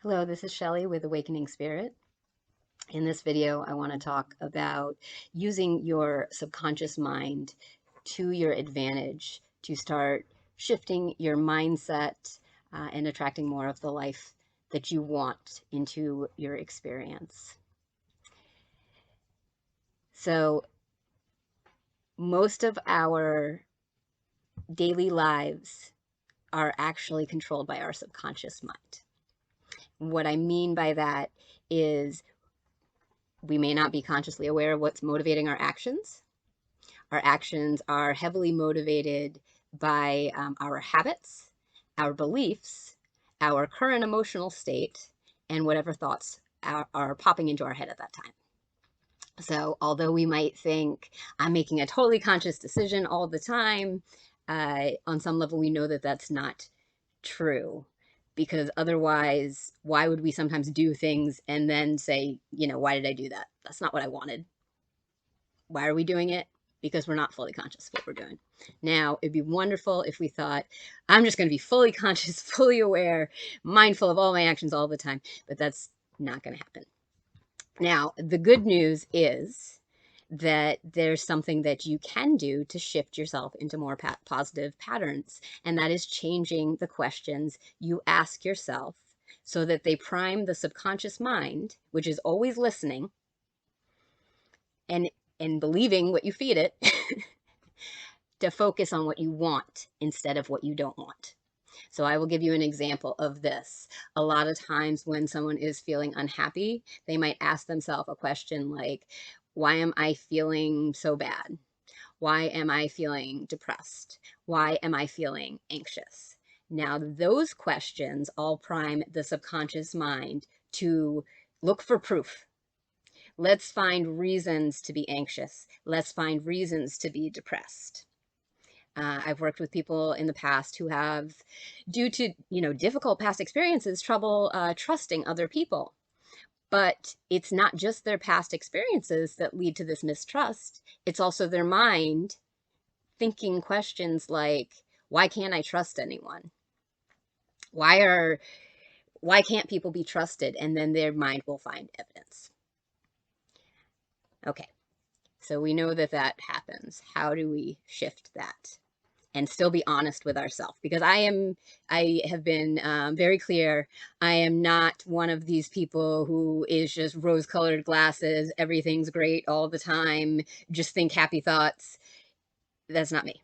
Hello, this is Shelley with Awakening Spirit. In this video, I want to talk about using your subconscious mind to your advantage to start shifting your mindset and attracting more of the life that you want into your experience. So, most of our daily lives are actually controlled by our subconscious mind. What I mean by that is we may not be consciously aware of what's motivating our actions. Our actions are heavily motivated by our habits, our beliefs, our current emotional state, and whatever thoughts are popping into our head at that time. So, although we might think, I'm making a totally conscious decision all the time, on some level, we know that that's not true. Because otherwise, why would we sometimes do things and then say, why did I do that? That's not what I wanted. Why are we doing it? Because we're not fully conscious of what we're doing. Now, it'd be wonderful if we thought, I'm just going to be fully conscious, fully aware, mindful of all my actions all the time, but that's not going to happen. Now, the good news is that there's something that you can do to shift yourself into more positive patterns, and that is changing the questions you ask yourself so that they prime the subconscious mind, which is always listening and believing what you feed it, to focus on what you want instead of what you don't want. So I will give you an example of this. A lot of times when someone is feeling unhappy, they might ask themselves a question like, why am I feeling so bad? Why am I feeling depressed? Why am I feeling anxious? Now, those questions all prime the subconscious mind to look for proof. Let's find reasons to be anxious. Let's find reasons to be depressed. I've worked with people in the past who have, due to difficult past experiences, trouble trusting other people. But it's not just their past experiences that lead to this mistrust. It's also their mind thinking questions like, "Why can't I trust anyone? Why can't people be trusted?" And then their mind will find evidence. Okay, so we know that that happens. How do we shift that and still be honest with ourselves? Because I have been very clear. I am not one of these people who is just rose-colored glasses, everything's great all the time, just think happy thoughts. That's not me.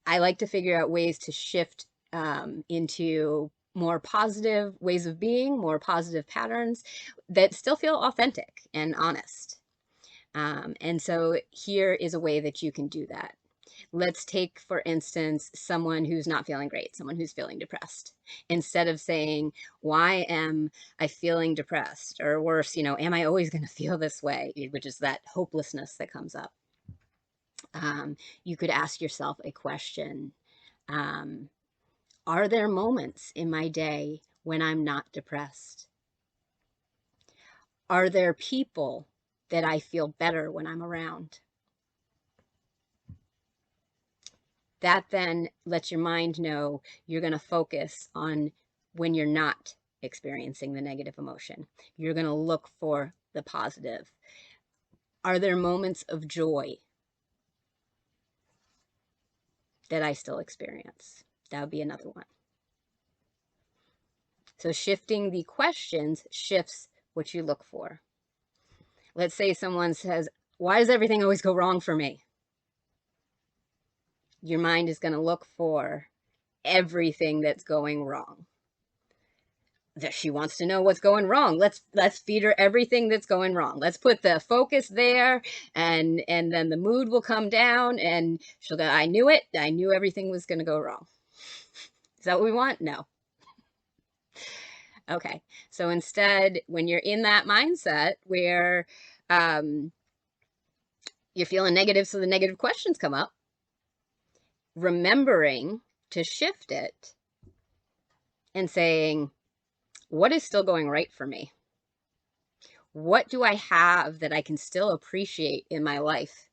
I like to figure out ways to shift into more positive ways of being, more positive patterns that still feel authentic and honest. And so here is a way that you can do that. Let's take, for instance, someone who's not feeling great, someone who's feeling depressed. Instead of saying, why am I feeling depressed? Or worse, am I always going to feel this way? Which is that hopelessness that comes up. You could ask yourself a question. Are there moments in my day when I'm not depressed? Are there people that I feel better when I'm around? That then lets your mind know you're going to focus on when you're not experiencing the negative emotion. You're going to look for the positive. Are there moments of joy that I still experience? That would be another one. So shifting the questions shifts what you look for. Let's say someone says, why does everything always go wrong for me? Your mind is going to look for everything that's going wrong. She wants to know what's going wrong. Let's feed her everything that's going wrong. Let's put the focus there, and then the mood will come down, and she'll go, I knew it. I knew everything was going to go wrong. Is that what we want? No. Okay. So instead, when you're in that mindset where you're feeling negative, so the negative questions come up, remembering to shift it and saying, what is still going right for me? What do I have that I can still appreciate in my life?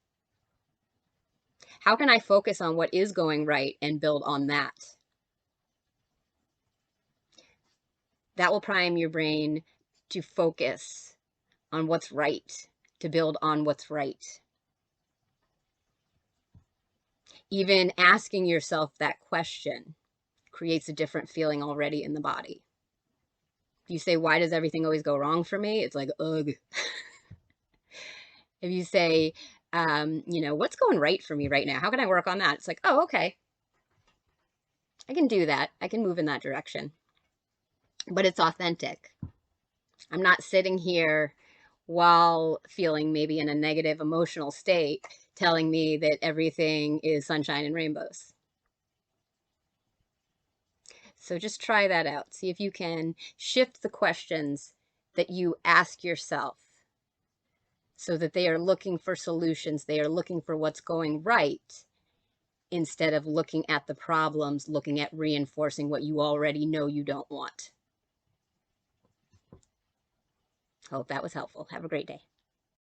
How can I focus on what is going right and build on that? That will prime your brain to focus on what's right, to build on what's right. Even asking yourself that question creates a different feeling already in the body. If you say, why does everything always go wrong for me? It's like, ugh. If you say, what's going right for me right now? How can I work on that? It's like, oh, okay. I can do that. I can move in that direction. But it's authentic. I'm not sitting here while feeling maybe in a negative emotional state telling me that everything is sunshine and rainbows. So just try that out. See if you can shift the questions that you ask yourself so that they are looking for solutions. They are looking for what's going right instead of looking at the problems, looking at reinforcing what you already know you don't want. Hope that was helpful. Have a great day.